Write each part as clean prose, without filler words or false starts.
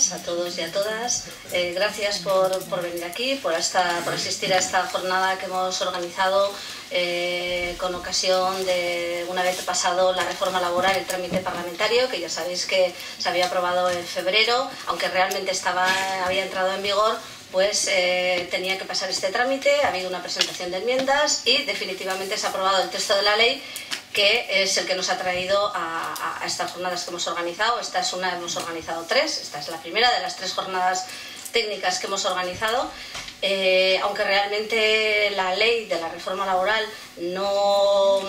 días a todos y a todas. Gracias por venir aquí, por asistir a esta jornada que hemos organizado con ocasión de una vez pasado la reforma laboral, el trámite parlamentario, que ya sabéis que se había aprobado en febrero, aunque realmente había entrado en vigor, pues tenía que pasar este trámite, ha habido una presentación de enmiendas y definitivamente se ha aprobado el texto de la ley, que es el que nos ha traído a estas jornadas que hemos organizado. Hemos organizado 3, esta es la primera de las 3 jornadas técnicas que hemos organizado, aunque realmente la ley de la reforma laboral no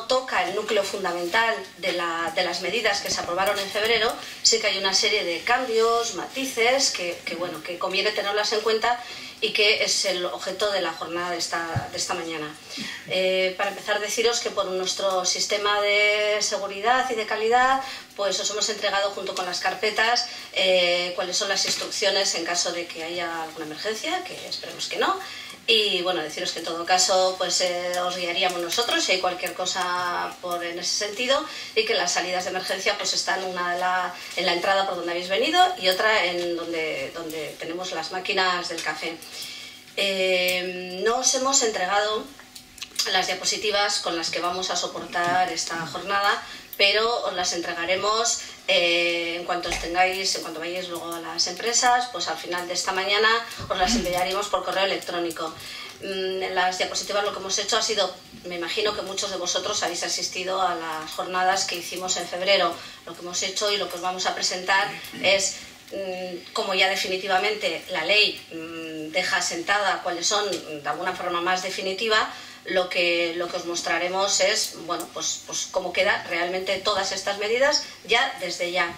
toca el núcleo fundamental de las medidas que se aprobaron en febrero. Sí que hay una serie de cambios, matices, que conviene tenerlas en cuenta y que es el objeto de la jornada de esta mañana. Para empezar, deciros que por nuestro sistema de seguridad y de calidad, pues os hemos entregado junto con las carpetas cuáles son las instrucciones en caso de que haya alguna emergencia, que esperemos que no. Y bueno, deciros que en todo caso pues os guiaríamos nosotros si hay cualquier cosa en ese sentido, y que las salidas de emergencia pues están una en la entrada por donde habéis venido y otra en donde tenemos las máquinas del café. No os hemos entregado las diapositivas con las que vamos a soportar esta jornada, pero os las entregaremos en cuanto vayáis luego a las empresas, pues al final de esta mañana os las enviaremos por correo electrónico. Las diapositivas, lo que hemos hecho ha sido, me imagino que muchos de vosotros habéis asistido a las jornadas que hicimos en febrero. Lo que hemos hecho y lo que os vamos a presentar es, como ya definitivamente la ley deja asentada cuáles son de alguna forma más definitiva, lo que os mostraremos es, bueno, pues cómo quedan realmente todas estas medidas ya desde ya.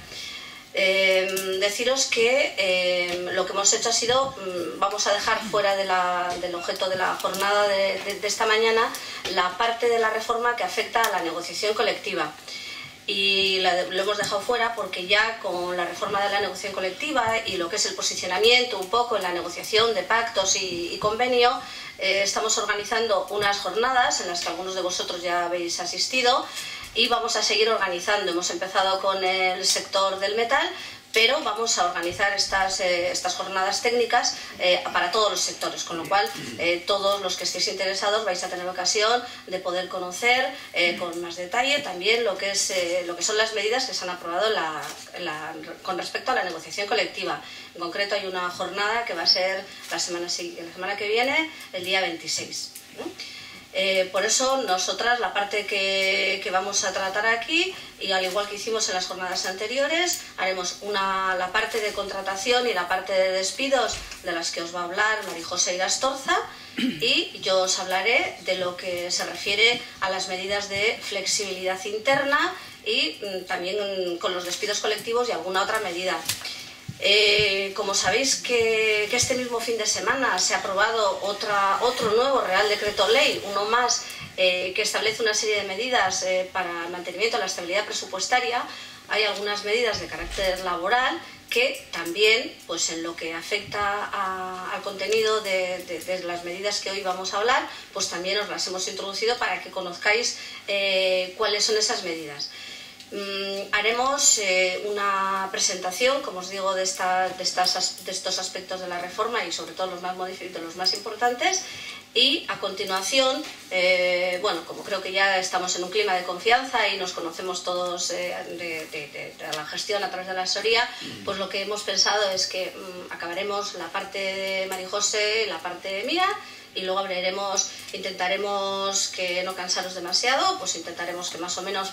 Deciros que lo que hemos hecho ha sido, vamos a dejar fuera del objeto de la jornada de esta mañana la parte de la reforma que afecta a la negociación colectiva. Y lo hemos dejado fuera porque ya con la reforma de la negociación colectiva y lo que es el posicionamiento un poco en la negociación de pactos y convenio, estamos organizando unas jornadas en las que algunos de vosotros ya habéis asistido y vamos a seguir organizando. Hemos empezado con el sector del metal, pero vamos a organizar estas jornadas técnicas para todos los sectores, con lo cual todos los que estéis interesados vais a tener ocasión de poder conocer con más detalle también lo que son las medidas que se han aprobado con respecto a la negociación colectiva. En concreto hay una jornada que va a ser la semana que viene, el día 26. Por eso nosotras la parte que vamos a tratar aquí, y al igual que hicimos en las jornadas anteriores, haremos la parte de contratación y la parte de despidos, de las que os va a hablar Marijose Irastorza, y yo os hablaré de lo que se refiere a las medidas de flexibilidad interna y también con los despidos colectivos y alguna otra medida. Como sabéis que este mismo fin de semana se ha aprobado otro nuevo Real Decreto Ley, uno más, que establece una serie de medidas para el mantenimiento de la estabilidad presupuestaria. Hay algunas medidas de carácter laboral que también, pues en lo que afecta al contenido de las medidas que hoy vamos a hablar, pues también os las hemos introducido para que conozcáis cuáles son esas medidas. Haremos una presentación, como os digo, de estos aspectos de la reforma y sobre todo los más importantes, y a continuación, bueno, como creo que ya estamos en un clima de confianza y nos conocemos todos de la gestión a través de la asesoría, pues lo que hemos pensado es que acabaremos la parte de Marijose, la parte mía, y luego intentaremos que no cansaros demasiado, pues intentaremos que más o menos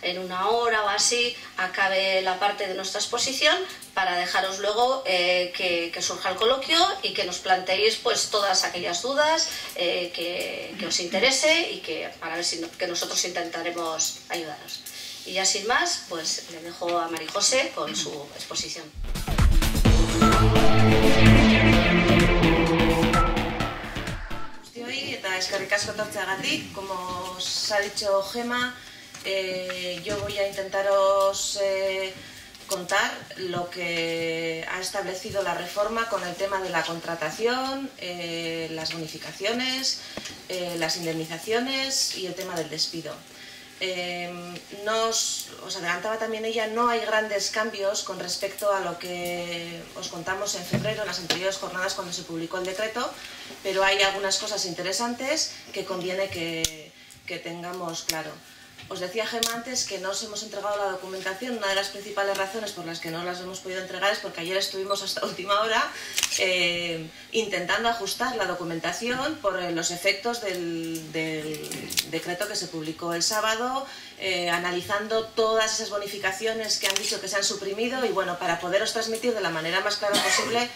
en una hora o así acabe la parte de nuestra exposición, para dejaros luego que surja el coloquio y que nos planteéis pues todas aquellas dudas que os interese, y para ver que nosotros intentaremos ayudaros. Y ya sin más, pues le dejo a Marijose con su exposición. Eskerrik asko etortzeagatik. Como os ha dicho Gema, yo voy a intentaros contar lo que ha establecido la reforma con el tema de la contratación, las bonificaciones, las indemnizaciones y el tema del despido. os adelantaba también ella, no hay grandes cambios con respecto a lo que os contamos en febrero, en las anteriores jornadas cuando se publicó el decreto, pero hay algunas cosas interesantes que conviene que tengamos claro. Os decía Gemma antes que no os hemos entregado la documentación. Una de las principales razones por las que no las hemos podido entregar es porque ayer estuvimos hasta última hora intentando ajustar la documentación por los efectos del decreto que se publicó el sábado, analizando todas esas bonificaciones que han dicho que se han suprimido y bueno, para poderos transmitir de la manera más clara posible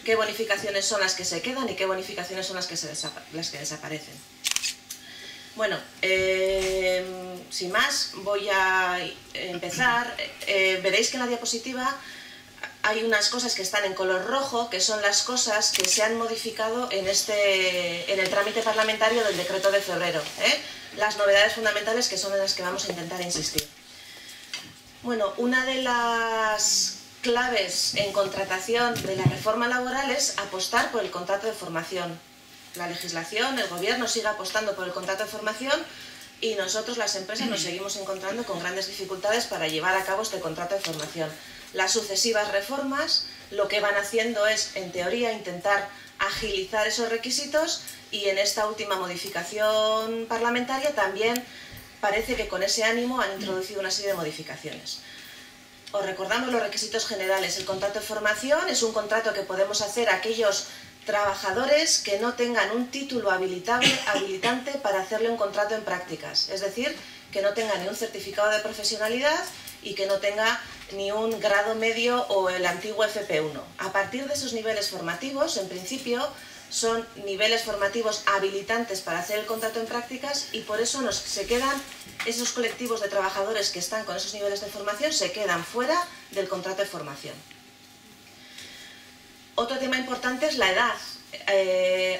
qué bonificaciones son las que se quedan y qué bonificaciones son las que desaparecen. Bueno, sin más, voy a empezar. Veréis que en la diapositiva hay unas cosas que están en color rojo, que son las cosas que se han modificado en el trámite parlamentario del decreto de febrero. Las novedades fundamentales que son en las que vamos a intentar insistir. Bueno, una de las claves en contratación de la reforma laboral es apostar por el contrato de formación. La legislación, el gobierno sigue apostando por el contrato de formación y nosotros, las empresas, nos seguimos encontrando con grandes dificultades para llevar a cabo este contrato de formación. Las sucesivas reformas lo que van haciendo es, en teoría, intentar agilizar esos requisitos y en esta última modificación parlamentaria también parece que con ese ánimo han introducido una serie de modificaciones. Os recordamos los requisitos generales. El contrato de formación es un contrato que podemos hacer a aquellos trabajadores que no tengan un título habilitante para hacerle un contrato en prácticas, es decir, que no tenga ni un certificado de profesionalidad y que no tenga ni un grado medio o el antiguo FP1. A partir de esos niveles formativos, en principio, son niveles formativos habilitantes para hacer el contrato en prácticas y por eso se quedan esos colectivos de trabajadores que están con esos niveles de formación, se quedan fuera del contrato de formación. Otro tema importante es la edad.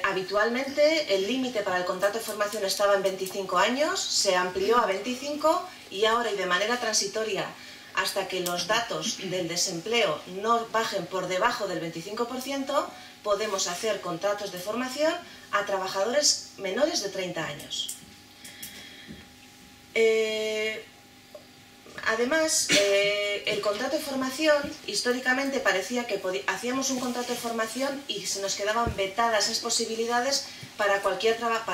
Habitualmente el límite para el contrato de formación estaba en 25 años, se amplió a 25 y ahora y de manera transitoria hasta que los datos del desempleo no bajen por debajo del 25%, podemos hacer contratos de formación a trabajadores menores de 30 años. Además, el contrato de formación, históricamente parecía que hacíamos un contrato de formación y se nos quedaban vetadas esas posibilidades para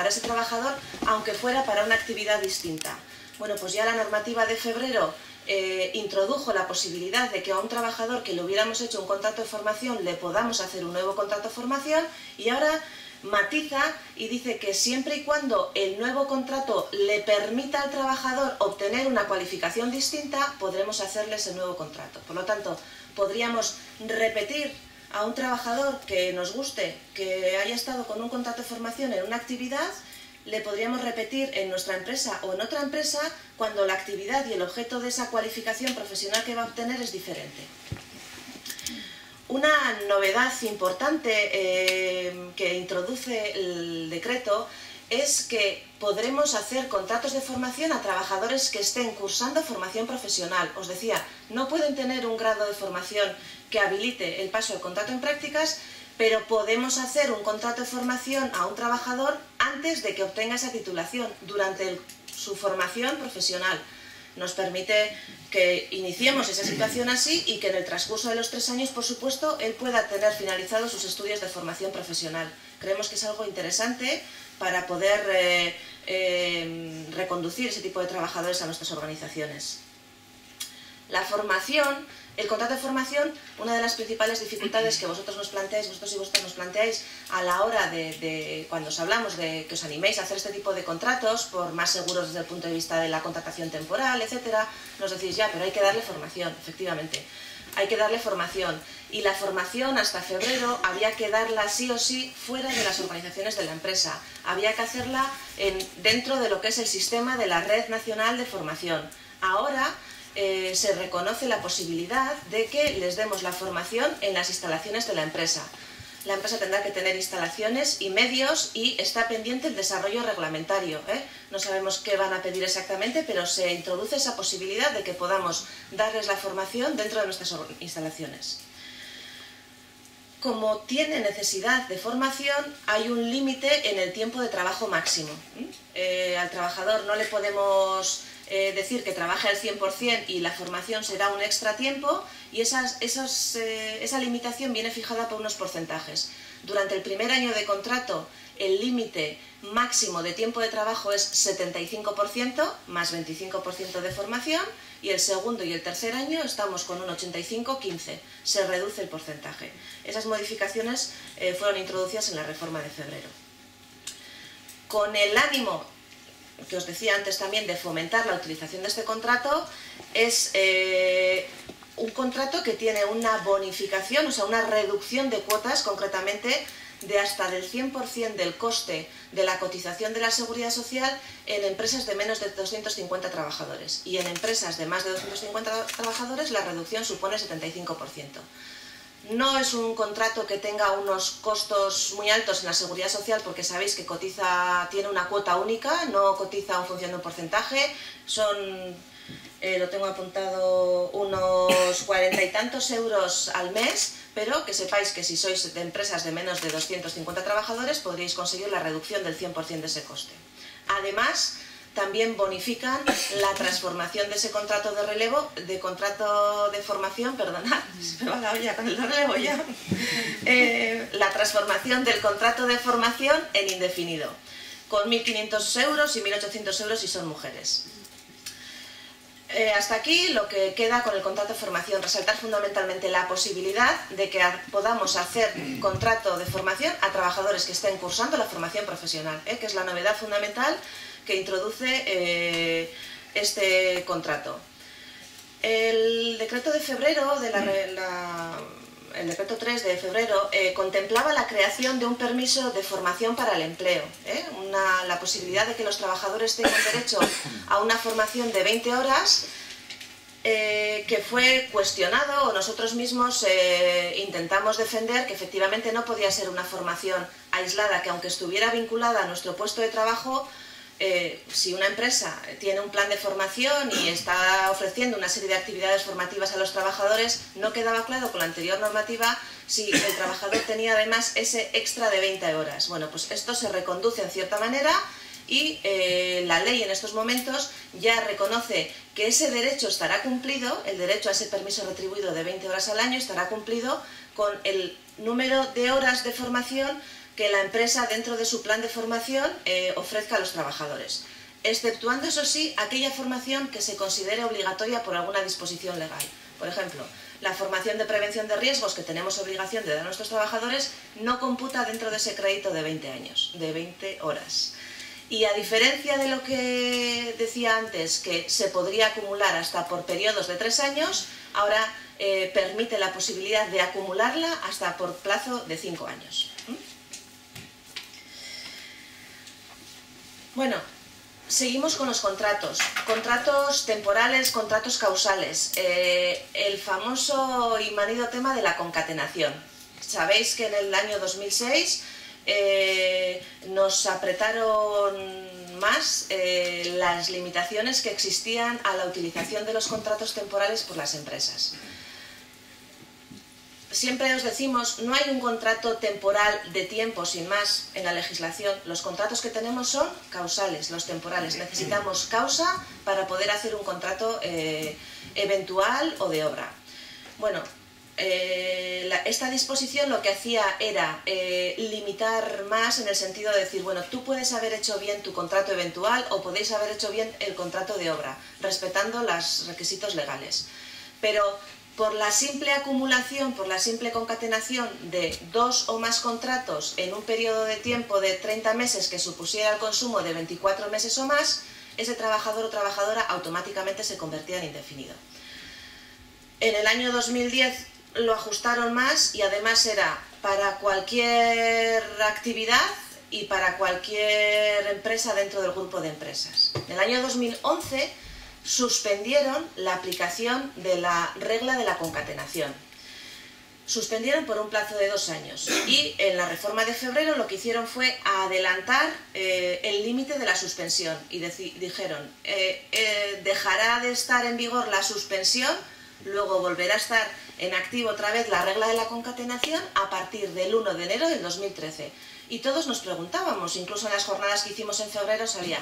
ese trabajador, aunque fuera para una actividad distinta. Bueno, pues ya la normativa de febrero introdujo la posibilidad de que a un trabajador que le hubiéramos hecho un contrato de formación le podamos hacer un nuevo contrato de formación y ahora matiza y dice que siempre y cuando el nuevo contrato le permita al trabajador obtener una cualificación distinta, podremos hacerle ese nuevo contrato. Por lo tanto, podríamos repetir a un trabajador que nos guste, que haya estado con un contrato de formación en una actividad, le podríamos repetir en nuestra empresa o en otra empresa cuando la actividad y el objeto de esa cualificación profesional que va a obtener es diferente. Una novedad importante que introduce el decreto es que podremos hacer contratos de formación a trabajadores que estén cursando formación profesional. Os decía, no pueden tener un grado de formación que habilite el paso del contrato en prácticas, pero podemos hacer un contrato de formación a un trabajador antes de que obtenga esa titulación, durante su formación profesional. Nos permite que iniciemos esa situación así y que en el transcurso de los 3 años, por supuesto, él pueda tener finalizados sus estudios de formación profesional. Creemos que es algo interesante para poder reconducir ese tipo de trabajadores a nuestras organizaciones. La formación, el contrato de formación, una de las principales dificultades que vosotros nos planteáis, vosotros y vosotras nos planteáis a la hora cuando os hablamos de que os animéis a hacer este tipo de contratos, por más seguros desde el punto de vista de la contratación temporal, etcétera, nos decís ya, pero hay que darle formación, efectivamente. Hay que darle formación y la formación hasta febrero había que darla sí o sí fuera de las organizaciones de la empresa. Había que hacerla dentro de lo que es el sistema de la Red Nacional de Formación. Ahora se reconoce la posibilidad de que les demos la formación en las instalaciones de la empresa. La empresa tendrá que tener instalaciones y medios y está pendiente el desarrollo reglamentario. No sabemos qué van a pedir exactamente, pero se introduce esa posibilidad de que podamos darles la formación dentro de nuestras instalaciones. Como tiene necesidad de formación, hay un límite en el tiempo de trabajo máximo. al trabajador no le podemos decir que trabaje al 100% y la formación será un extra tiempo, y esa limitación viene fijada por unos porcentajes. Durante el primer año de contrato, el límite máximo de tiempo de trabajo es 75% más 25% de formación, y el segundo y el tercer año estamos con un 85-15, se reduce el porcentaje. Esas modificaciones fueron introducidas en la reforma de febrero. Con el ánimo, que os decía antes también, de fomentar la utilización de este contrato, es un contrato que tiene una bonificación, o sea, una reducción de cuotas, concretamente de hasta del 100% del coste de la cotización de la Seguridad Social en empresas de menos de 250 trabajadores. Y en empresas de más de 250 trabajadores la reducción supone el 75%. No es un contrato que tenga unos costos muy altos en la Seguridad Social, porque sabéis que tiene una cuota única, no cotiza en función de un porcentaje, son, lo tengo apuntado, unos 40 y tantos euros al mes, pero que sepáis que si sois de empresas de menos de 250 trabajadores podríais conseguir la reducción del 100% de ese coste. Además, también bonifican la transformación de ese contrato de relevo, de contrato de formación, perdonad, se me va la olla con el relevo ya, la transformación del contrato de formación en indefinido, con 1.500 euros y 1.800 euros si son mujeres. Hasta aquí lo que queda con el contrato de formación. Resaltar fundamentalmente la posibilidad de que podamos hacer contrato de formación a trabajadores que estén cursando la formación profesional, que es la novedad fundamental que introduce este contrato. El decreto de febrero, el decreto 3 de febrero, contemplaba la creación de un permiso de formación para el empleo, la posibilidad de que los trabajadores tengan derecho a una formación de 20 horas, que fue cuestionado, o nosotros mismos intentamos defender que efectivamente no podía ser una formación aislada, que aunque estuviera vinculada a nuestro puesto de trabajo, si una empresa tiene un plan de formación y está ofreciendo una serie de actividades formativas a los trabajadores, no quedaba claro con la anterior normativa si el trabajador tenía además ese extra de 20 horas. Bueno, pues esto se reconduce en cierta manera, y la ley en estos momentos ya reconoce que ese derecho estará cumplido, el derecho a ese permiso retribuido de 20 horas al año estará cumplido con el número de horas de formación que la empresa dentro de su plan de formación ofrezca a los trabajadores, exceptuando, eso sí, aquella formación que se considere obligatoria por alguna disposición legal. Por ejemplo, la formación de prevención de riesgos que tenemos obligación de dar a nuestros trabajadores no computa dentro de ese crédito de 20 años, de 20 horas. Y a diferencia de lo que decía antes, que se podría acumular hasta por periodos de 3 años, ahora permite la posibilidad de acumularla hasta por plazo de 5 años. Bueno, seguimos con los contratos. Contratos temporales, contratos causales. El famoso y manido tema de la concatenación. Sabéis que en el año 2006 nos apretaron más las limitaciones que existían a la utilización de los contratos temporales por las empresas. Siempre os decimos, no hay un contrato temporal de tiempo sin más en la legislación. Los contratos que tenemos son causales, los temporales. Necesitamos causa para poder hacer un contrato eventual o de obra. Bueno, esta disposición lo que hacía era limitar más, en el sentido de decir, bueno, tú puedes haber hecho bien tu contrato eventual o podéis haber hecho bien el contrato de obra, respetando los requisitos legales. Pero por la simple acumulación, por la simple concatenación de 2 o más contratos en un periodo de tiempo de 30 meses que supusiera el consumo de 24 meses o más, ese trabajador o trabajadora automáticamente se convertía en indefinido. En el año 2010 lo ajustaron más, y además era para cualquier actividad y para cualquier empresa dentro del grupo de empresas. En el año 2011 suspendieron la aplicación de la regla de la concatenación. Suspendieron por un plazo de 2 años, y en la reforma de febrero lo que hicieron fue adelantar el límite de la suspensión, y dijeron, dejará de estar en vigor la suspensión, luego volverá a estar en activo otra vez la regla de la concatenación a partir del 1 de enero del 2013. Y todos nos preguntábamos, incluso en las jornadas que hicimos en febrero salía,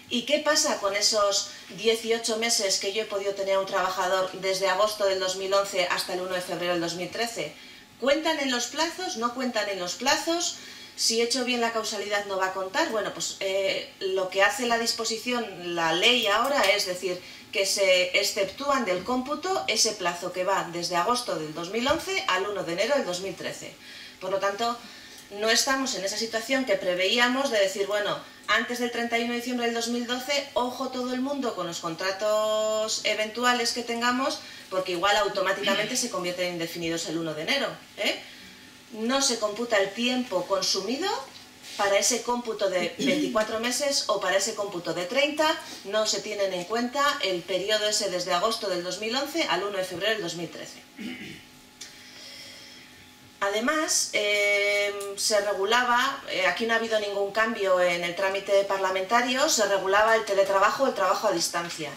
¿y qué pasa con esos 18 meses que yo he podido tener a un trabajador desde agosto del 2011 hasta el 1 de febrero del 2013? ¿Cuentan en los plazos? ¿No cuentan en los plazos? Si he hecho bien la causalidad no va a contar. Bueno, pues lo que hace la disposición, la ley ahora, es decir, que se exceptúan del cómputo ese plazo que va desde agosto del 2011 al 1 de enero del 2013. Por lo tanto, no estamos en esa situación que preveíamos de decir, bueno, antes del 31 de diciembre del 2012, ojo todo el mundo con los contratos eventuales que tengamos, porque igual automáticamente se convierten en indefinidos el 1 de enero. No se computa el tiempo consumido para ese cómputo de 24 meses o para ese cómputo de 30, no se tienen en cuenta el periodo ese desde agosto del 2011 al 1 de febrero del 2013. Además, se regulaba, aquí no ha habido ningún cambio en el trámite parlamentario, se regulaba el teletrabajo o el trabajo a distancia.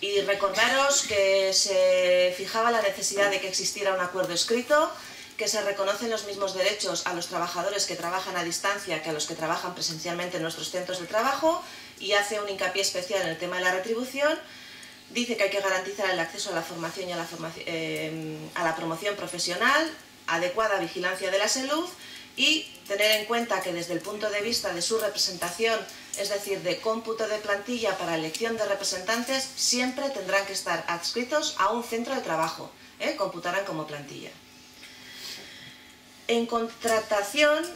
Y recordaros que se fijaba la necesidad de que existiera un acuerdo escrito, que se reconocen los mismos derechos a los trabajadores que trabajan a distancia que a los que trabajan presencialmente en nuestros centros de trabajo, y hace un hincapié especial en el tema de la retribución. Dice que hay que garantizar el acceso a la formación y a la promoción profesional, adecuada vigilancia de la salud y tener en cuenta que desde el punto de vista de su representación, es decir, de cómputo de plantilla para elección de representantes, siempre tendrán que estar adscritos a un centro de trabajo, computarán como plantilla. En contratación,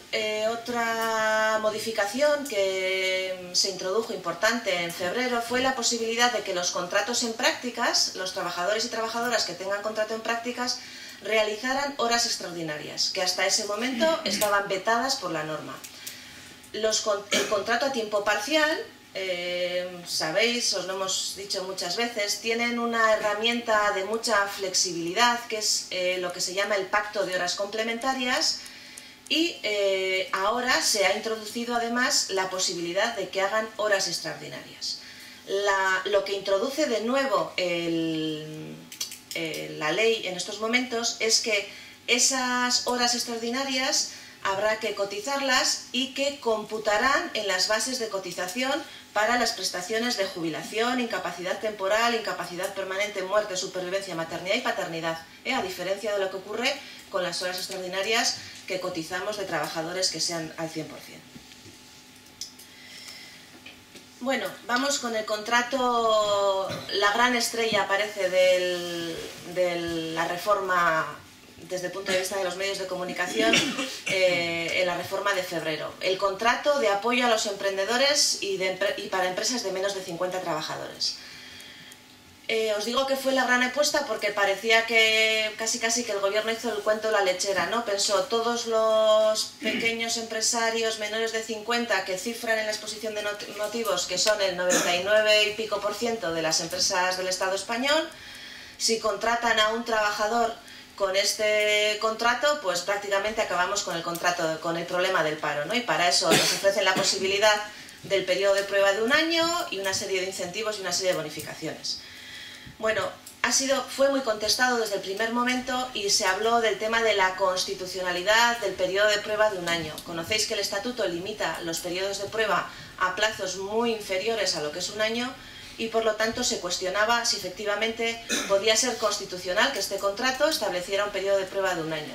otra modificación que se introdujo importante en febrero fue la posibilidad de que los contratos en prácticas, los trabajadores y trabajadoras que tengan contrato en prácticas, realizaran horas extraordinarias, que hasta ese momento estaban vetadas por la norma. El contrato a tiempo parcial, sabéis, os lo hemos dicho muchas veces, tienen una herramienta de mucha flexibilidad, que es lo que se llama el pacto de horas complementarias, y ahora se ha introducido además la posibilidad de que hagan horas extraordinarias. Lo que introduce de nuevo la ley en estos momentos es que esas horas extraordinarias habrá que cotizarlas y que computarán en las bases de cotización para las prestaciones de jubilación, incapacidad temporal, incapacidad permanente, muerte, supervivencia, maternidad y paternidad, a diferencia de lo que ocurre con las horas extraordinarias que cotizamos de trabajadores que sean al 100%. Bueno, vamos con el contrato, la gran estrella parece de la reforma desde el punto de vista de los medios de comunicación en la reforma de febrero. El contrato de apoyo a los emprendedores y para empresas de menos de 50 trabajadores. Os digo que fue la gran apuesta porque parecía que casi que el gobierno hizo el cuento de la lechera, ¿no? Pensó, todos los pequeños empresarios menores de 50 que cifran en la exposición de motivos que son el 99 y pico % de las empresas del Estado español, si contratan a un trabajador con este contrato, pues prácticamente acabamos con el problema del paro, ¿no? Y para eso nos ofrecen la posibilidad del periodo de prueba de 1 año y una serie de incentivos y una serie de bonificaciones. Bueno, fue muy contestado desde el primer momento y se habló del tema de la constitucionalidad del periodo de prueba de 1 año. Conocéis que el Estatuto limita los periodos de prueba a plazos muy inferiores a lo que es 1 año y por lo tanto se cuestionaba si efectivamente podía ser constitucional que este contrato estableciera un periodo de prueba de 1 año.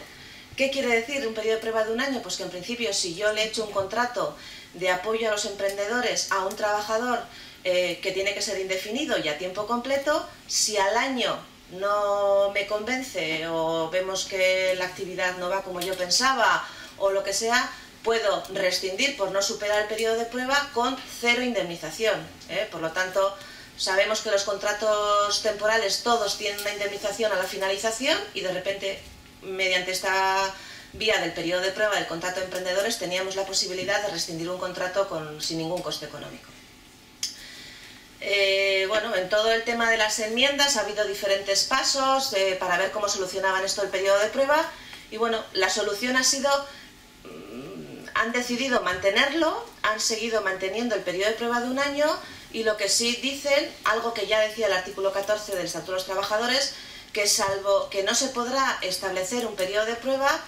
¿Qué quiere decir un periodo de prueba de 1 año? Pues que en principio si yo le he hecho un contrato de apoyo a los emprendedores a un trabajador que tiene que ser indefinido y a tiempo completo, si al año no me convence o vemos que la actividad no va como yo pensaba o lo que sea, puedo rescindir por no superar el periodo de prueba con 0 indemnización. Por lo tanto, sabemos que los contratos temporales todos tienen una indemnización a la finalización y de repente, mediante esta vía del periodo de prueba del contrato de emprendedores, teníamos la posibilidad de rescindir un contrato sin ningún coste económico. Bueno, en todo el tema de las enmiendas ha habido diferentes pasos para ver cómo solucionaban esto el periodo de prueba y bueno, la solución ha sido, han decidido mantenerlo, han seguido manteniendo el periodo de prueba de 1 año y lo que sí dicen, algo que ya decía el artículo 14 del Estatuto de los Trabajadores, que salvo que no se podrá establecer un periodo de prueba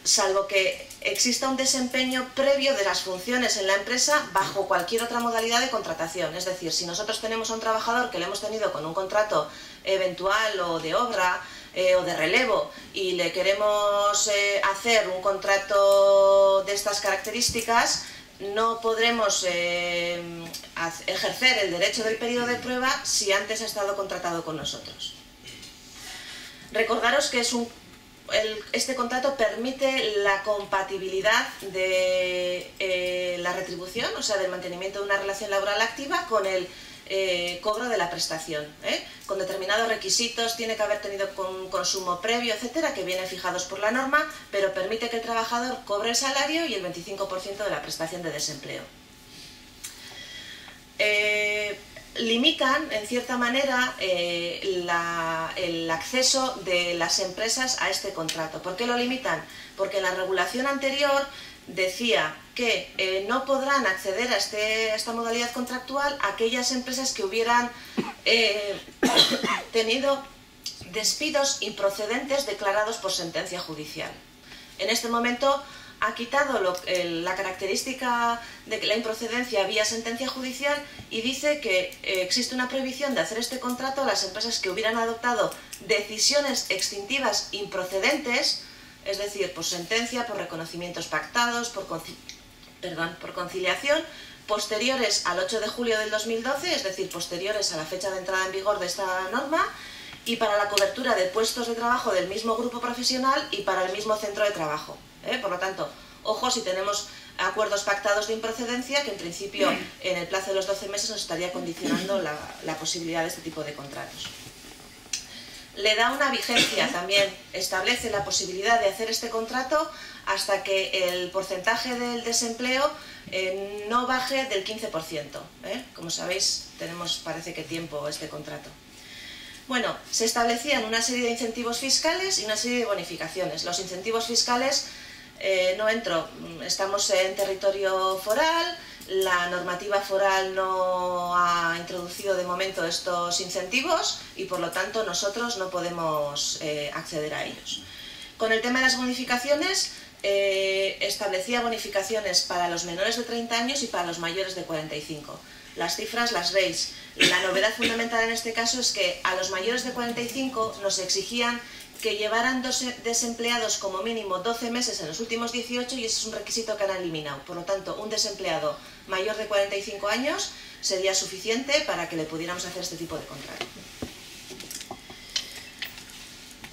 salvo que exista un desempeño previo de las funciones en la empresa bajo cualquier otra modalidad de contratación. Es decir, si nosotros tenemos a un trabajador que le hemos tenido con un contrato eventual o de obra o de relevo y le queremos hacer un contrato de estas características, no podremos ejercer el derecho del periodo de prueba si antes ha estado contratado con nosotros. Recordaros que este contrato permite la compatibilidad de la retribución, o sea, del mantenimiento de una relación laboral activa con el cobro de la prestación, con determinados requisitos. Tiene que haber tenido un consumo previo, etcétera, que vienen fijados por la norma, pero permite que el trabajador cobre el salario y el 25% de la prestación de desempleo. Limitan, en cierta manera, el acceso de las empresas a este contrato. ¿Por qué lo limitan? Porque en la regulación anterior decía que no podrán acceder a esta modalidad contractual aquellas empresas que hubieran tenido despidos improcedentes declarados por sentencia judicial. En este momento ha quitado la característica de que la improcedencia vía sentencia judicial y dice que existe una prohibición de hacer este contrato a las empresas que hubieran adoptado decisiones extintivas improcedentes, es decir, por sentencia, por reconocimientos pactados, por conciliación, posteriores al 8 de julio del 2012, es decir, posteriores a la fecha de entrada en vigor de esta norma, y para la cobertura de puestos de trabajo del mismo grupo profesional y para el mismo centro de trabajo. Por lo tanto, ojo si tenemos acuerdos pactados de improcedencia, que en principio en el plazo de los 12 meses nos estaría condicionando la posibilidad de este tipo de contratos. Le da una vigencia también, establece la posibilidad de hacer este contrato hasta que el porcentaje del desempleo no baje del 15%. Como sabéis, tenemos, parece que tiempo este contrato. Bueno, se establecían una serie de incentivos fiscales y una serie de bonificaciones. Los incentivos fiscales, no entro, estamos en territorio foral, la normativa foral no ha introducido de momento estos incentivos y por lo tanto nosotros no podemos acceder a ellos. Con el tema de las bonificaciones, establecía bonificaciones para los menores de 30 años y para los mayores de 45. Las cifras las veis. La novedad fundamental en este caso es que a los mayores de 45 nos exigían que llevaran desempleados como mínimo 12 meses en los últimos 18 y ese es un requisito que han eliminado. Por lo tanto, un desempleado mayor de 45 años sería suficiente para que le pudiéramos hacer este tipo de contrato.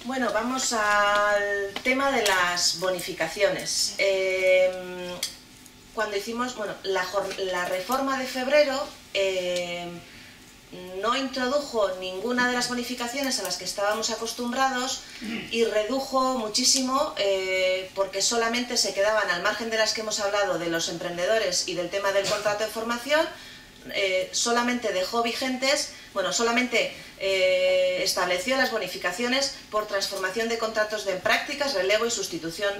Bueno, vamos al tema de las bonificaciones. Cuando hicimos la reforma de febrero, no introdujo ninguna de las bonificaciones a las que estábamos acostumbrados y redujo muchísimo porque solamente se quedaban al margen de las que hemos hablado de los emprendedores y del tema del contrato de formación, solamente dejó vigentes, solamente estableció las bonificaciones por transformación de contratos de prácticas, relevo y sustitución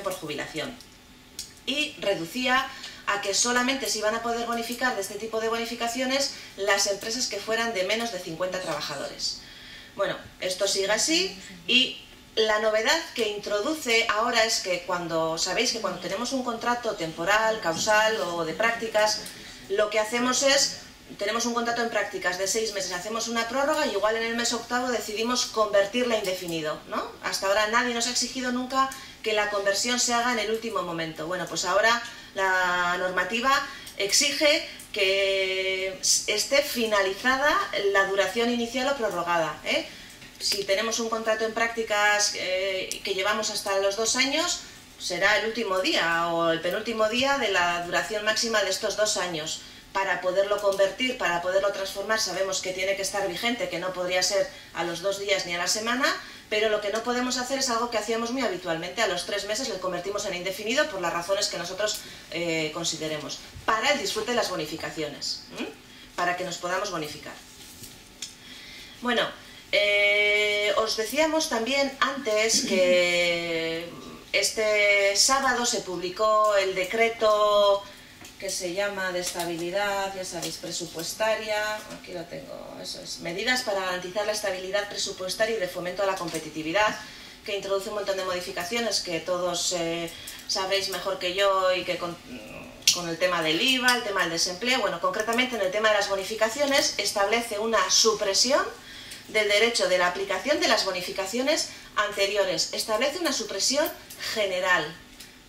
por jubilación. Y reducía a que solamente se iban a poder bonificar de este tipo de bonificaciones las empresas que fueran de menos de 50 trabajadores. Bueno, esto sigue así y la novedad que introduce ahora es que sabéis que cuando tenemos un contrato temporal, causal o de prácticas, lo que hacemos es, tenemos un contrato en prácticas de 6 meses, hacemos una prórroga y igual en el mes octavo decidimos convertirla a indefinido, ¿no? Hasta ahora nadie nos ha exigido nunca que la conversión se haga en el último momento. Bueno, pues ahora la normativa exige que esté finalizada la duración inicial o prorrogada. Si tenemos un contrato en prácticas que llevamos hasta los 2 años, será el último día o el penúltimo día de la duración máxima de estos 2 años. Para poderlo convertir, para poderlo transformar, sabemos que tiene que estar vigente, que no podría ser a los 2 días ni a la semana, pero lo que no podemos hacer es algo que hacíamos muy habitualmente. A los 3 meses lo convertimos en indefinido por las razones que nosotros consideremos, para el disfrute de las bonificaciones, para que nos podamos bonificar. Bueno, os decíamos también antes que este sábado se publicó el decreto que se llama de estabilidad, ya sabéis, presupuestaria, aquí lo tengo, eso es, medidas para garantizar la estabilidad presupuestaria y de fomento a la competitividad, que introduce un montón de modificaciones que todos sabréis mejor que yo y que con el tema del IVA, el tema del desempleo. Bueno, concretamente en el tema de las bonificaciones establece una supresión del derecho de la aplicación de las bonificaciones anteriores. Establece una supresión general.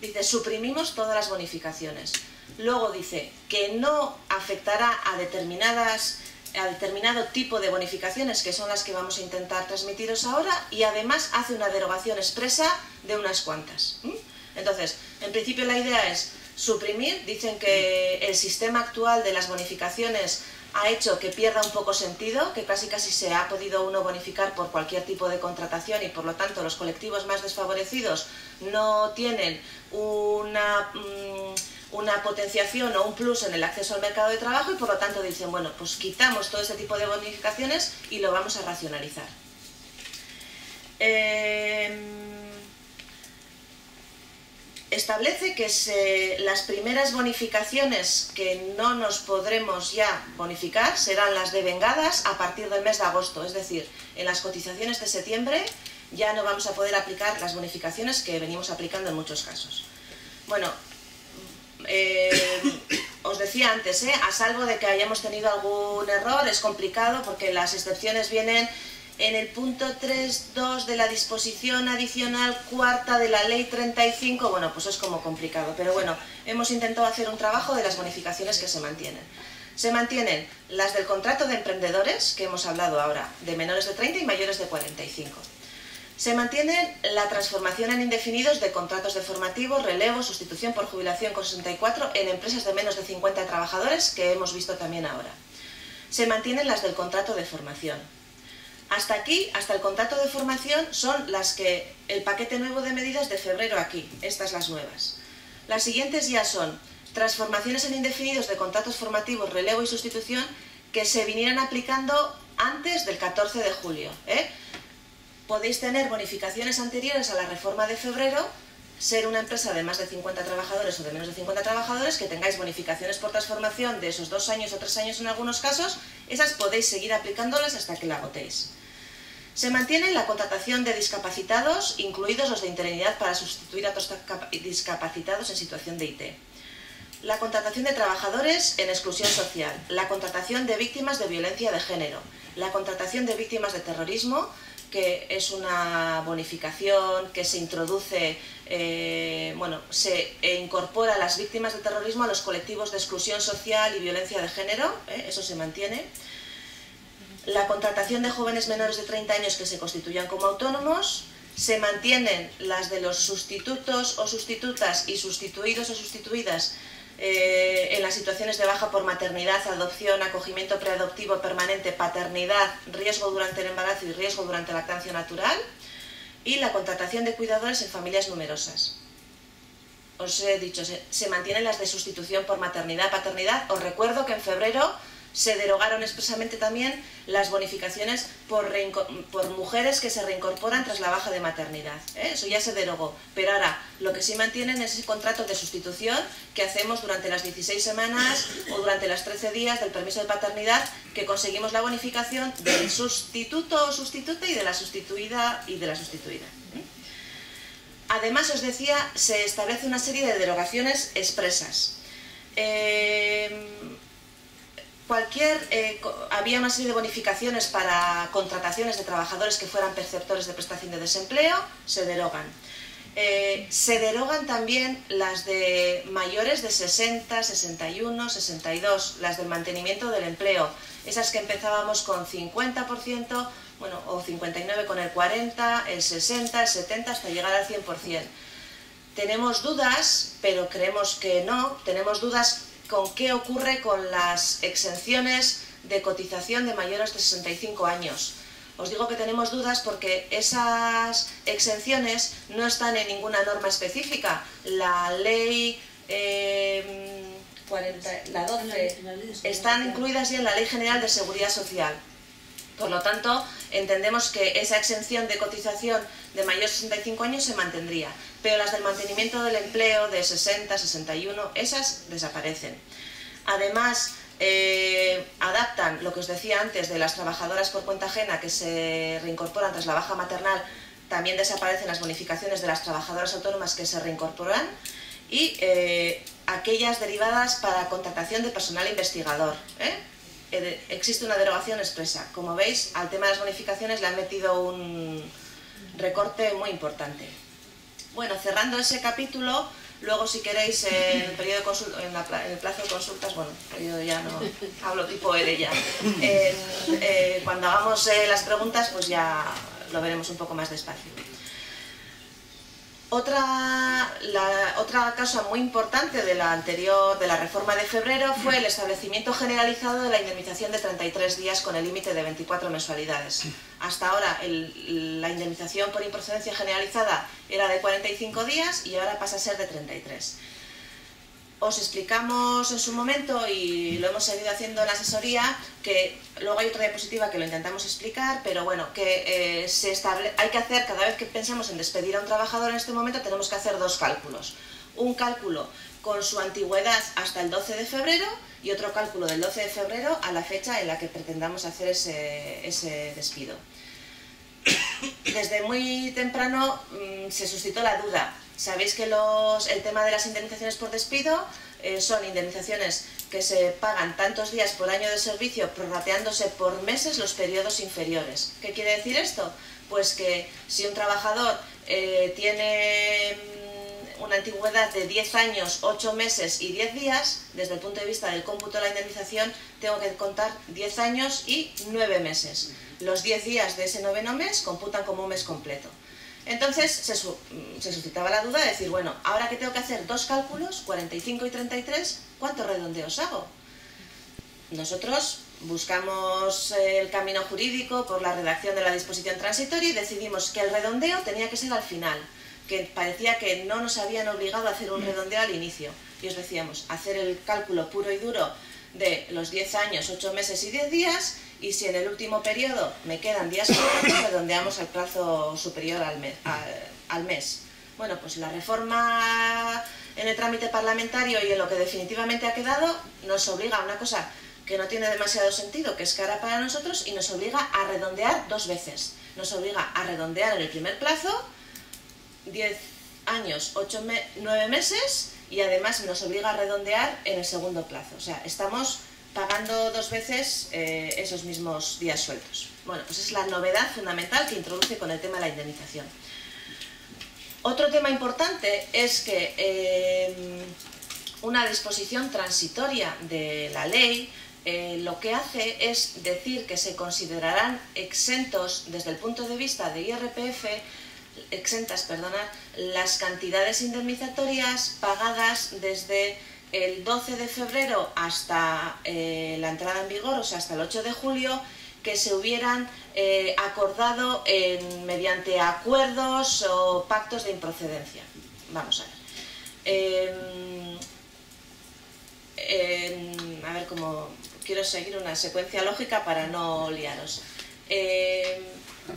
Dice, suprimimos todas las bonificaciones. Luego dice que no afectará a determinado tipo de bonificaciones, que son las que vamos a intentar transmitiros ahora, y además hace una derogación expresa de unas cuantas. Entonces, en principio la idea es suprimir. Dicen que el sistema actual de las bonificaciones ha hecho que pierda un poco sentido, que casi se ha podido uno bonificar por cualquier tipo de contratación y por lo tanto los colectivos más desfavorecidos no tienen una potenciación o un plus en el acceso al mercado de trabajo y por lo tanto dicen, bueno, pues quitamos todo este tipo de bonificaciones y lo vamos a racionalizar. Establece que las primeras bonificaciones que no nos podremos ya bonificar serán las devengadas a partir del mes de agosto, es decir, en las cotizaciones de septiembre ya no vamos a poder aplicar las bonificaciones que venimos aplicando en muchos casos. Bueno, os decía antes, a salvo de que hayamos tenido algún error, es complicado porque las excepciones vienen en el punto 3.2 de la disposición adicional cuarta de la ley 35, bueno, pues es como complicado, pero bueno, hemos intentado hacer un trabajo de las bonificaciones que se mantienen. Se mantienen las del contrato de emprendedores, que hemos hablado ahora, de menores de 30 y mayores de 45. Se mantiene la transformación en indefinidos de contratos de formativo, relevo, sustitución por jubilación con 64 en empresas de menos de 50 trabajadores, que hemos visto también ahora. Se mantienen las del contrato de formación. Hasta aquí, hasta el contrato de formación, son las que el paquete nuevo de medidas de febrero aquí, estas las nuevas. Las siguientes ya son transformaciones en indefinidos de contratos formativos, relevo y sustitución que se vinieran aplicando antes del 14 de julio. Podéis tener bonificaciones anteriores a la reforma de febrero, ser una empresa de más de 50 trabajadores o de menos de 50 trabajadores, que tengáis bonificaciones por transformación de esos 2 años o 3 años en algunos casos, esas podéis seguir aplicándolas hasta que la agotéis. Se mantiene la contratación de discapacitados, incluidos los de interinidad para sustituir a otros discapacitados en situación de IT. La contratación de trabajadores en exclusión social, la contratación de víctimas de violencia de género, la contratación de víctimas de terrorismo, que es una bonificación que se introduce, se incorpora a las víctimas de terrorismo a los colectivos de exclusión social y violencia de género, eso se mantiene. La contratación de jóvenes menores de 30 años que se constituyan como autónomos, se mantienen las de los sustitutos o sustitutas y sustituidos o sustituidas en las situaciones de baja por maternidad, adopción, acogimiento preadoptivo permanente, paternidad, riesgo durante el embarazo y riesgo durante la lactancia natural, y la contratación de cuidadores en familias numerosas. Os he dicho, se mantienen las de sustitución por maternidad, paternidad. Os recuerdo que en febrero se derogaron expresamente también las bonificaciones por mujeres que se reincorporan tras la baja de maternidad. Eso ya se derogó, pero ahora lo que sí mantienen es ese contrato de sustitución que hacemos durante las 16 semanas o durante los 13 días del permiso de paternidad, que conseguimos la bonificación del sustituto o sustituta y de la sustituida y de la sustituida. Además, os decía, se establece una serie de derogaciones expresas. Había una serie de bonificaciones para contrataciones de trabajadores que fueran perceptores de prestación de desempleo, se derogan. Se derogan también las de mayores de 60, 61, 62, las del mantenimiento del empleo, esas que empezábamos con 50%, o 59 con el 40, el 60, el 70, hasta llegar al 100%. Tenemos dudas, pero creemos que no, tenemos dudas con qué ocurre con las exenciones de cotización de mayores de 65 años. Os digo que tenemos dudas porque esas exenciones no están en ninguna norma específica. La ley 12 están incluidas ya en la Ley General de Seguridad Social. Por lo tanto, entendemos que esa exención de cotización de mayores de 65 años se mantendría, pero las del mantenimiento del empleo de 60, 61, esas desaparecen. Además, adaptan lo que os decía antes de las trabajadoras por cuenta ajena que se reincorporan tras la baja maternal también desaparecen las bonificaciones de las trabajadoras autónomas que se reincorporan y aquellas derivadas para contratación de personal investigador. Existe una derogación expresa. Como veis, al tema de las bonificaciones le han metido un recorte muy importante. Bueno, cerrando ese capítulo, luego si queréis en el periodo de consulta, en el plazo de consultas, bueno, yo ya no hablo tipo L ya. Cuando hagamos las preguntas, pues ya lo veremos un poco más despacio. Otra causa muy importante de la reforma de febrero fue el establecimiento generalizado de la indemnización de 33 días con el límite de 24 mensualidades. Hasta ahora la indemnización por improcedencia generalizada era de 45 días y ahora pasa a ser de 33. Os explicamos en su momento, y lo hemos seguido haciendo en la asesoría, que luego hay otra diapositiva que lo intentamos explicar, pero bueno, que hay que hacer, cada vez que pensemos en despedir a un trabajador en este momento, tenemos que hacer dos cálculos. Un cálculo con su antigüedad hasta el 12 de febrero y otro cálculo del 12 de febrero a la fecha en la que pretendamos hacer ese despido. Desde muy temprano se suscitó la duda. Sabéis que el tema de las indemnizaciones por despido son indemnizaciones que se pagan tantos días por año de servicio, prorrateándose por meses los periodos inferiores. ¿Qué quiere decir esto? Pues que si un trabajador tiene una antigüedad de 10 años, 8 meses y 10 días, desde el punto de vista del cómputo de la indemnización, tengo que contar 10 años y 9 meses. Los 10 días de ese noveno mes computan como un mes completo. Entonces se suscitaba la duda de decir, bueno, ahora que tengo que hacer dos cálculos, 45 y 33, ¿cuántos redondeos hago? Nosotros buscamos el camino jurídico por la redacción de la disposición transitoria y decidimos que el redondeo tenía que ser al final, que parecía que no nos habían obligado a hacer un redondeo al inicio. Y os decíamos, hacer el cálculo puro y duro de los 10 años, 8 meses y 10 días, y si en el último periodo me quedan días cortos, redondeamos al plazo superior al mes. Bueno, pues la reforma en el trámite parlamentario y en lo que definitivamente ha quedado nos obliga a una cosa que no tiene demasiado sentido, que es cara para nosotros, y nos obliga a redondear dos veces. Nos obliga a redondear en el primer plazo, 10 años, 9 meses, y además nos obliga a redondear en el segundo plazo. O sea, estamos pagando dos veces esos mismos días sueltos. Bueno, pues es la novedad fundamental que introduce con el tema de la indemnización. Otro tema importante es que una disposición transitoria de la ley lo que hace es decir que se considerarán exentos desde el punto de vista de IRPF, las cantidades indemnizatorias pagadas desde el 12 de febrero hasta la entrada en vigor, o sea, hasta el 8 de julio, que se hubieran acordado mediante acuerdos o pactos de improcedencia. Vamos a ver. A ver cómo... Quiero seguir una secuencia lógica para no liaros.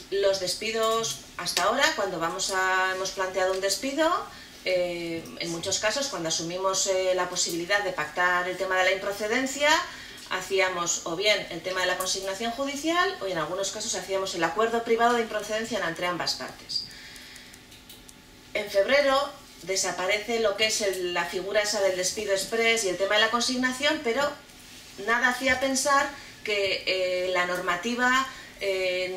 Los despidos hasta ahora, cuando hemos planteado un despido, en muchos casos, cuando asumimos la posibilidad de pactar el tema de la improcedencia, hacíamos o bien el tema de la consignación judicial o en algunos casos hacíamos el acuerdo privado de improcedencia entre ambas partes. En febrero desaparece lo que es la figura esa del despido express y el tema de la consignación, pero nada hacía pensar que la normativa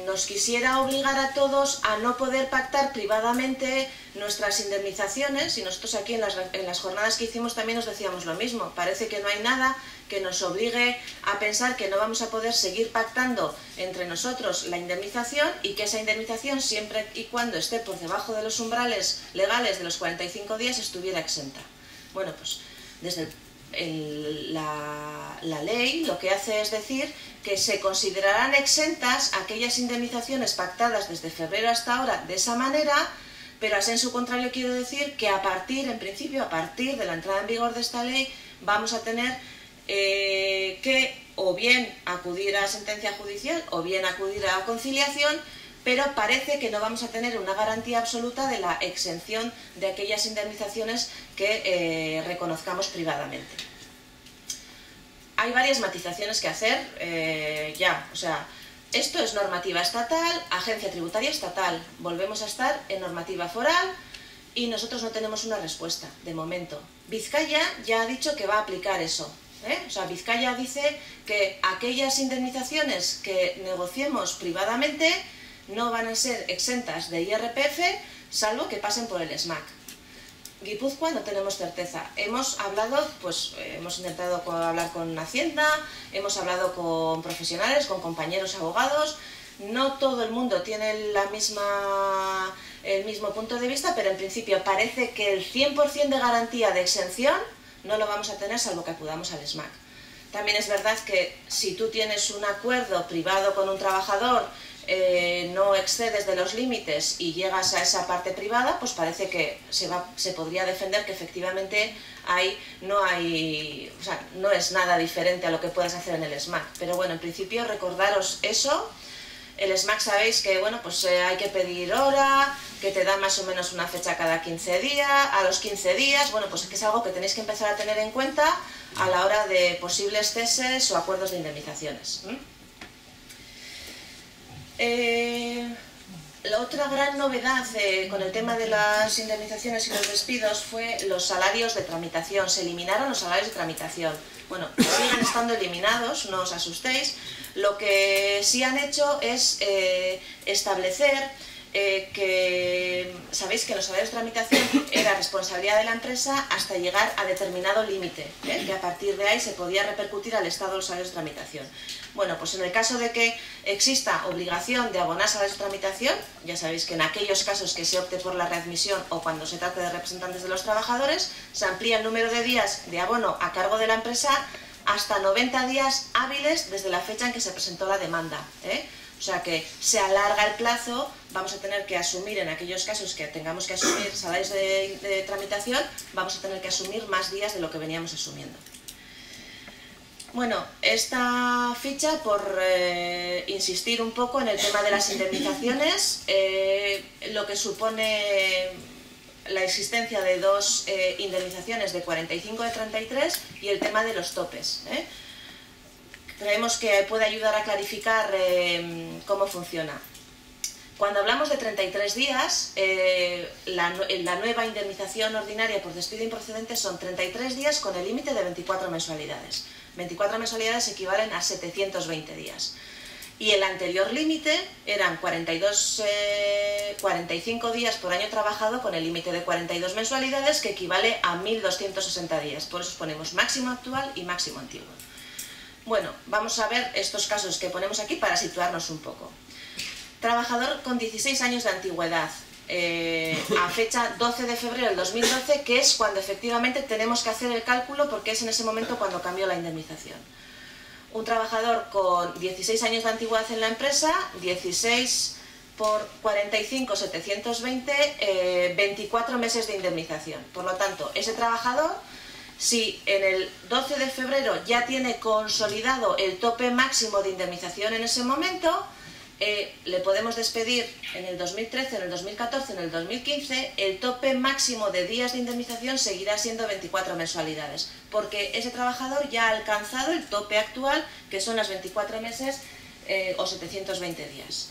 nos quisiera obligar a todos a no poder pactar privadamente nuestras indemnizaciones, y nosotros aquí en las jornadas que hicimos también nos decíamos lo mismo. Parece que no hay nada que nos obligue a pensar que no vamos a poder seguir pactando entre nosotros la indemnización, y que esa indemnización, siempre y cuando esté por debajo de los umbrales legales de los 45 días, estuviera exenta. Bueno, pues desde la ley lo que hace es decir que se considerarán exentas aquellas indemnizaciones pactadas desde febrero hasta ahora de esa manera, pero a sensu contrario quiere decir que en principio, a partir de la entrada en vigor de esta ley, vamos a tener que o bien acudir a sentencia judicial o bien acudir a conciliación, pero parece que no vamos a tener una garantía absoluta de la exención de aquellas indemnizaciones que reconozcamos privadamente. Hay varias matizaciones que hacer o sea, Esto es normativa estatal, agencia tributaria estatal. Volvemos a estar en normativa foral y nosotros no tenemos una respuesta, de momento. Vizcaya ya ha dicho que va a aplicar eso. O sea, Vizcaya dice que aquellas indemnizaciones que negociemos privadamente no van a ser exentas de IRPF, salvo que pasen por el SMAC. Guipúzcoa no tenemos certeza. Hemos hablado, hemos intentado hablar con Hacienda, hemos hablado con profesionales, con compañeros abogados. No todo el mundo tiene el mismo punto de vista, pero en principio parece que el 100% de garantía de exención no lo vamos a tener salvo que acudamos al SMAC. También es verdad que si tú tienes un acuerdo privado con un trabajador, no excedes de los límites y llegas a esa parte privada, pues parece que se podría defender que efectivamente no es nada diferente a lo que puedas hacer en el SMAC. Pero bueno, en principio recordaros eso. El SMAC sabéis que hay que pedir hora, que te da más o menos una fecha cada 15 días, a los 15 días, que es algo que tenéis que empezar a tener en cuenta a la hora de posibles ceses o acuerdos de indemnizaciones. La otra gran novedad con el tema de las indemnizaciones y los despidos fue los salarios de tramitación. Se eliminaron los salarios de tramitación. Bueno, siguen estando eliminados, no os asustéis. Lo que sí han hecho es establecer que sabéis que los salarios de tramitación era responsabilidad de la empresa hasta llegar a determinado límite, que a partir de ahí se podía repercutir al Estado los salarios de tramitación. Bueno, pues en el caso de que exista obligación de abonar salarios de tramitación, ya sabéis que en aquellos casos que se opte por la readmisión o cuando se trate de representantes de los trabajadores, se amplía el número de días de abono a cargo de la empresa hasta 90 días hábiles desde la fecha en que se presentó la demanda. O sea que se alarga el plazo, vamos a tener que asumir, en aquellos casos que tengamos que asumir salarios de tramitación, vamos a tener que asumir más días de lo que veníamos asumiendo. Bueno, esta ficha, por insistir un poco en el tema de las indemnizaciones, lo que supone la existencia de dos indemnizaciones de 45 de 33 y el tema de los topes. Creemos que puede ayudar a clarificar cómo funciona. Cuando hablamos de 33 días, la nueva indemnización ordinaria por despido improcedente son 33 días con el límite de 24 mensualidades. 24 mensualidades equivalen a 720 días. Y el anterior límite eran 45 días por año trabajado con el límite de 42 mensualidades, que equivale a 1.260 días. Por eso ponemos máximo actual y máximo antiguo. Bueno, vamos a ver estos casos que ponemos aquí para situarnos un poco. Trabajador con 16 años de antigüedad, a fecha 12 de febrero del 2012, que es cuando efectivamente tenemos que hacer el cálculo porque es en ese momento cuando cambió la indemnización. Un trabajador con 16 años de antigüedad en la empresa, 16 por 45, 720, 24 meses de indemnización. Por lo tanto, ese trabajador, si en el 12 de febrero ya tiene consolidado el tope máximo de indemnización en ese momento, le podemos despedir en el 2013, en el 2014, en el 2015, el tope máximo de días de indemnización seguirá siendo 24 mensualidades, porque ese trabajador ya ha alcanzado el tope actual, que son las 24 meses o 720 días.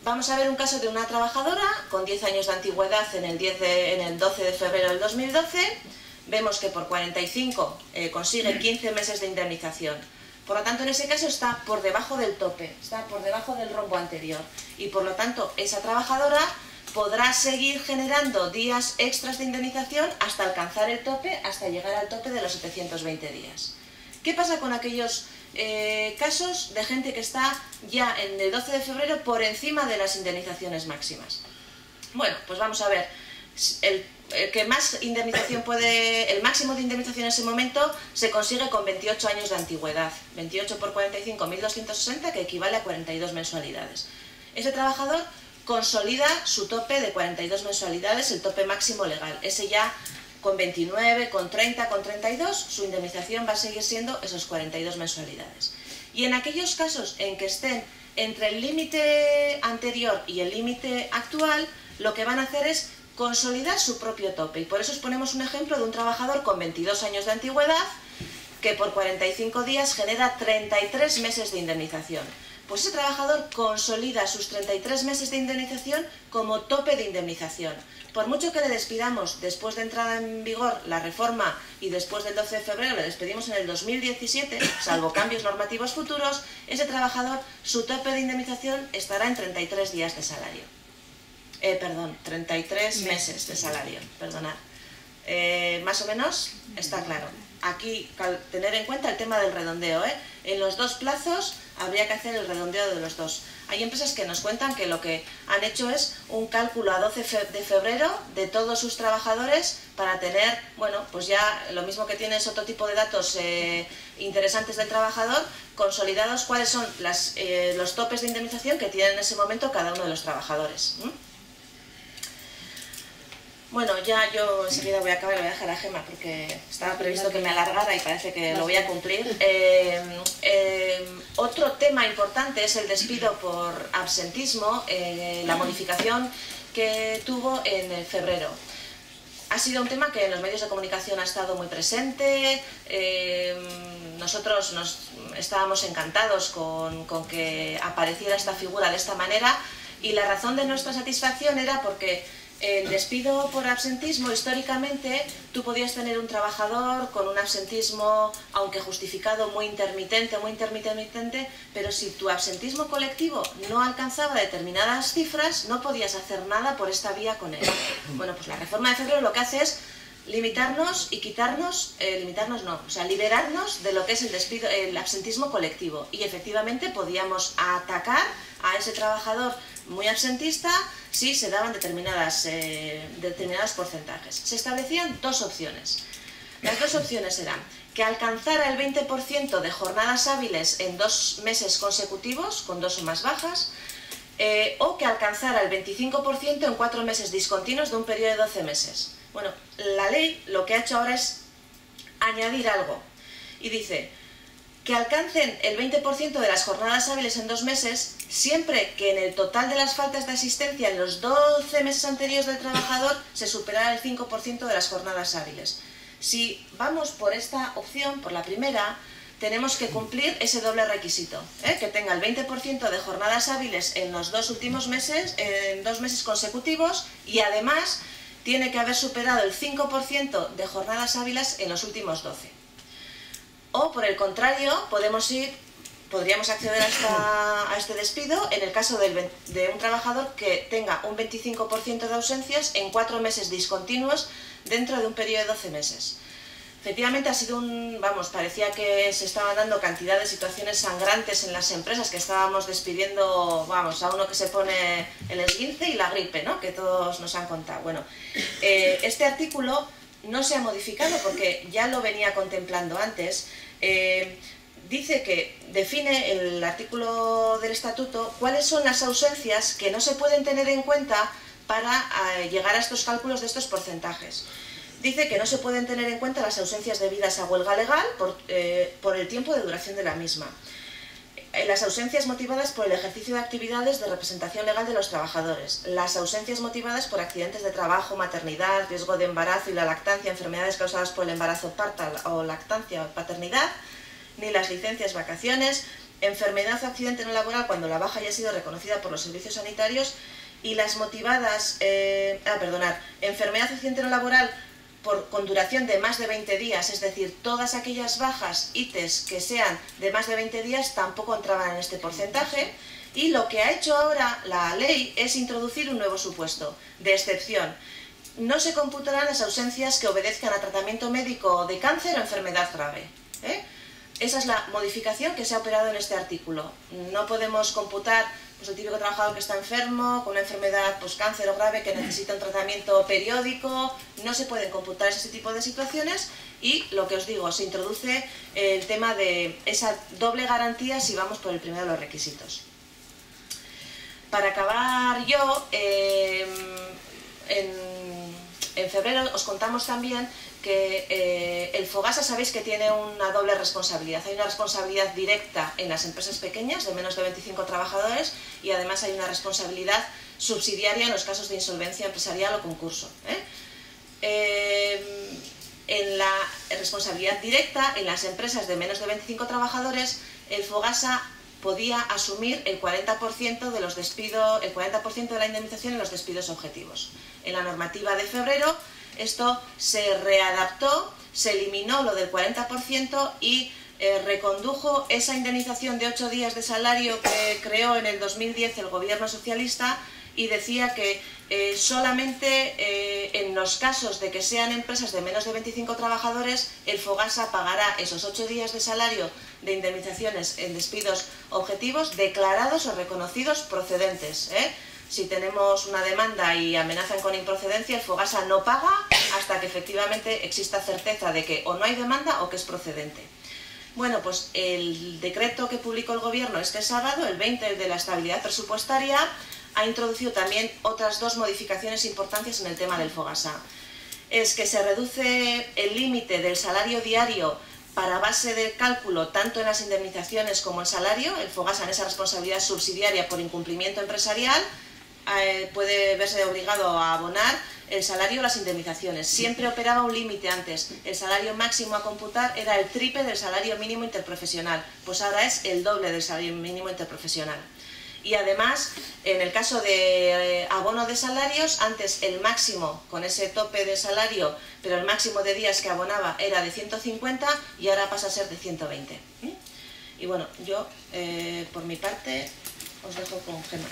Vamos a ver un caso de una trabajadora con 10 años de antigüedad en el 12 de febrero del 2012, vemos que por 45 consigue 15 meses de indemnización. Por lo tanto, en ese caso está por debajo del tope, está por debajo del rombo anterior. Y por lo tanto, esa trabajadora podrá seguir generando días extras de indemnización hasta alcanzar el tope, hasta llegar al tope de los 720 días. ¿Qué pasa con aquellos casos de gente que está ya en el 12 de febrero por encima de las indemnizaciones máximas? Bueno, pues vamos a ver. El que más indemnización el máximo de indemnización en ese momento se consigue con 28 años de antigüedad. 28 por 45, 1.260, que equivale a 42 mensualidades. Ese trabajador consolida su tope de 42 mensualidades, el tope máximo legal. Ese ya con 29, con 30, con 32, su indemnización va a seguir siendo esos 42 mensualidades. Y en aquellos casos en que estén entre el límite anterior y el límite actual, lo que van a hacer es consolidar su propio tope. Y por eso os ponemos un ejemplo de un trabajador con 22 años de antigüedad que por 45 días genera 33 meses de indemnización. pues ese trabajador consolida sus 33 meses de indemnización como tope de indemnización. Por mucho que le despidamos después de entrada en vigor la reforma y después del 12 de febrero le despedimos en el 2017, salvo cambios normativos futuros, ese trabajador, su tope de indemnización estará en 33 días de salario. 33 meses de salario, perdonad. Más o menos está claro. Aquí tener en cuenta el tema del redondeo, En los dos plazos habría que hacer el redondeo de los dos. Hay empresas que nos cuentan que lo que han hecho es un cálculo a 12 de febrero de todos sus trabajadores para tener, bueno, pues ya lo mismo que tienes otro tipo de datos interesantes del trabajador, consolidados cuáles son los topes de indemnización que tienen en ese momento cada uno de los trabajadores. Bueno, ya yo enseguida voy a acabar, voy a dejar a Gemma porque estaba previsto que me alargara y parece que lo voy a cumplir. Otro tema importante es el despido por absentismo, la modificación que tuvo en febrero. Ha sido un tema que en los medios de comunicación ha estado muy presente, nosotros estábamos encantados con que apareciera esta figura de esta manera y la razón de nuestra satisfacción era porque el despido por absentismo, históricamente, tú podías tener un trabajador con un absentismo, aunque justificado, muy intermitente, pero si tu absentismo colectivo no alcanzaba determinadas cifras, no podías hacer nada por esta vía con él. Bueno, pues la reforma de febrero lo que hace es limitarnos y quitarnos, liberarnos de lo que es el absentismo colectivo. Y efectivamente podíamos atacar a ese trabajador muy absentista si se daban determinados porcentajes. Se establecían dos opciones. Las dos opciones eran que alcanzara el 20% de jornadas hábiles en 2 meses consecutivos, con 2 o más bajas, o que alcanzara el 25% en 4 meses discontinuos de un periodo de 12 meses. Bueno, la ley lo que ha hecho ahora es añadir algo y dice que alcancen el 20% de las jornadas hábiles en 2 meses siempre que en el total de las faltas de asistencia en los 12 meses anteriores del trabajador se superara el 5% de las jornadas hábiles. Si vamos por esta opción, por la primera, tenemos que cumplir ese doble requisito, que tenga el 20% de jornadas hábiles en los 2 últimos meses, en 2 meses consecutivos, y además tiene que haber superado el 5% de jornadas hábiles en los últimos 12. O, por el contrario, podríamos acceder a este despido en el caso de un trabajador que tenga un 25% de ausencias en 4 meses discontinuos dentro de un periodo de 12 meses. Efectivamente ha sido parecía que se estaban dando cantidad de situaciones sangrantes en las empresas, que estábamos despidiendo, a uno que se pone el esguince y la gripe, ¿no? Que todos nos han contado. Bueno, este artículo no se ha modificado porque ya lo venía contemplando antes. Dice que define el artículo del estatuto cuáles son las ausencias que no se pueden tener en cuenta para llegar a estos cálculos de estos porcentajes. Dice que no se pueden tener en cuenta las ausencias debidas a huelga legal por el tiempo de duración de la misma. Las ausencias motivadas por el ejercicio de actividades de representación legal de los trabajadores. Las ausencias motivadas por accidentes de trabajo, maternidad, riesgo de embarazo y la lactancia, enfermedades causadas por el embarazo partal o lactancia o paternidad, ni las licencias, vacaciones, enfermedad o accidente no laboral cuando la baja haya sido reconocida por los servicios sanitarios y las motivadas, enfermedad o accidente no laboral con duración de más de 20 días, es decir, todas aquellas bajas ITES que sean de más de 20 días tampoco entraban en este porcentaje, y lo que ha hecho ahora la ley es introducir un nuevo supuesto de excepción. No se computarán las ausencias que obedezcan a tratamiento médico de cáncer o enfermedad grave. Esa es la modificación que se ha operado en este artículo. No podemos computar el típico trabajador que está enfermo, con una enfermedad, cáncer o grave, que necesita un tratamiento periódico. No se pueden computar ese tipo de situaciones y, lo que os digo, se introduce el tema de esa doble garantía si vamos por el primero de los requisitos. Para acabar yo, en febrero os contamos también que el Fogasa sabéis que tiene una doble responsabilidad. Hay una responsabilidad directa en las empresas pequeñas de menos de 25 trabajadores y además hay una responsabilidad subsidiaria en los casos de insolvencia empresarial o concurso. En la responsabilidad directa, en las empresas de menos de 25 trabajadores, el Fogasa podía asumir el 40% de los despidos, el 40% de la indemnización en los despidos objetivos. En la normativa de febrero esto se readaptó, se eliminó lo del 40% y recondujo esa indemnización de 8 días de salario que creó en el 2010 el gobierno socialista, y decía que solamente en los casos de que sean empresas de menos de 25 trabajadores, el Fogasa pagará esos 8 días de salario de indemnizaciones en despidos objetivos declarados o reconocidos procedentes. Si tenemos una demanda y amenazan con improcedencia, el Fogasa no paga hasta que efectivamente exista certeza de que o no hay demanda o que es procedente. Bueno, pues el decreto que publicó el Gobierno este sábado, el 20 de la estabilidad presupuestaria, ha introducido también otras 2 modificaciones importantes en el tema del Fogasa. Es que se reduce el límite del salario diario para base de cálculo tanto en las indemnizaciones como el salario. El Fogasa, en esa responsabilidad subsidiaria por incumplimiento empresarial, puede verse obligado a abonar el salario o las indemnizaciones. Siempre operaba un límite antes. El salario máximo a computar era el triple del salario mínimo interprofesional, pues ahora es el doble del salario mínimo interprofesional. Y además, en el caso de abono de salarios, antes el máximo con ese tope de salario, pero el máximo de días que abonaba era de 150 y ahora pasa a ser de 120. Y bueno, yo por mi parte os dejo con Gemma.